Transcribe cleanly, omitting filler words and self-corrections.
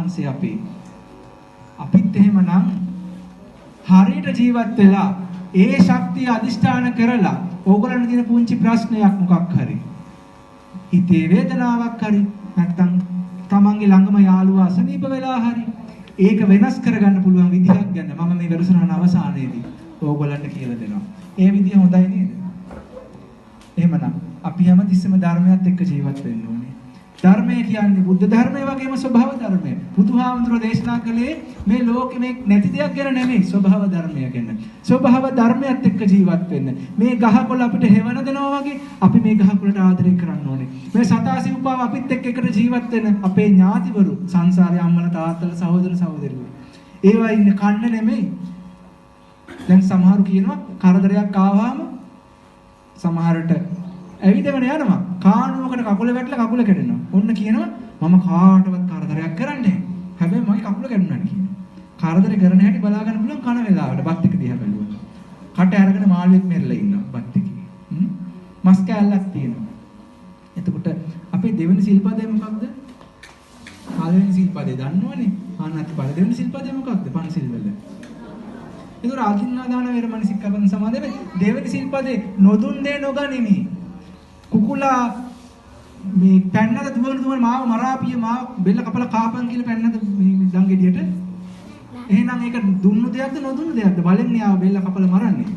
වහන්සේ අපිත් එහෙමනම් හරියට ජීවත් වෙලා ඒ ශක්තිය අදිෂ්ඨාන කරලා ඕගොල්ලන්ට තියෙන පුංචි ප්‍රශ්නයක් මොකක් හරි හිතේ වේදනාවක් හරි නැත්නම් තමන්ගේ ළඟම යාළුවා අසනීප වෙලා හරි ඒක වෙනස් කරගන්න පුළුවන් විදිහක් ගැන මම මේ වැඩසටහන අවසානයේදී ඕගොල්ලන්ට කියලා දෙනවා. ඒ විදිහ හොඳයි නේද? එහෙමනම් අපි හැමතිස්සෙම ධර්මයත් එක්ක ජීවත් වෙන්න ඕනේ. ධර්මය කියන්නේ බුද්ධ ධර්මය වගේම ස්වභාව ධර්මය. බුදුහාමුදුරෝ දේශනා කළේ මේ ලෝකෙ මේ නැති දෙයක් ගැන නෙමෙයි ස්වභාව ධර්මය ගැන. ස්වභාව ධර්මයත් එක්ක ජීවත් වෙන්න. මේ ගහකොළ අපිට හේවන දෙනවා වගේ අපි මේ ගහකොළට ආදරය කරන්න ඕනේ. මේ සතා සිව්පාව අපිත් එක්ක එකට ජීවත් වෙන්න අපේ ඥාතිවරු සංසාරයේ අම්මලා තාත්තලා සහෝදර සහෝදරියෝ. ඒවා ඉන්නේ කන්න නෙමෙයි. දැන් සමහරු කියනවා කරදරයක් ආවම සමහරට ඇවිදගෙන යනවා. කානුවකට කකුල වැටලා කකුල කැඩෙනවා. ඔන්න කියනවා මම කාටවත් කරදරයක් කරන්නේ නැහැ. හැබැයි මගේ කකුල කැඩුණානේ කියනවා. කරදර කරන හැටි බලා ගන්න පුළුවන් කන වේලාවට බත් එක දිහා බැලුවා. කට අරගෙන මාළුවෙක් මෙරලා ඉන්නවා බත් එකේ. මස් කෑල්ලක් තියෙනවා. එතකොට අපේ දෙවෙනි සිල්පදේ මොකක්ද? පළවෙනි සිල්පදේ දන්නවනේ. ආනත් පළවෙනි සිල්පදේ මොකක්ද? පන්සිල් වල. ඒක රාජින්නා දාන වේරමණී සික්ඛාපද සමාදේ දෙවෙනි සිල්පදේ නොදුන් දේ නොගනිමි. කුකුලා මේ පැන්නද දුවන මාව මරාපිය මාව බෙල්ල කපලා කාපන් කියලා පැන්නද මේ දංගෙඩියට එහෙනම් ඒක දුන්නු දෙයක්ද නොදුන්නු දෙයක්ද බලෙන් යාව බෙල්ල කපලා මරන්නේ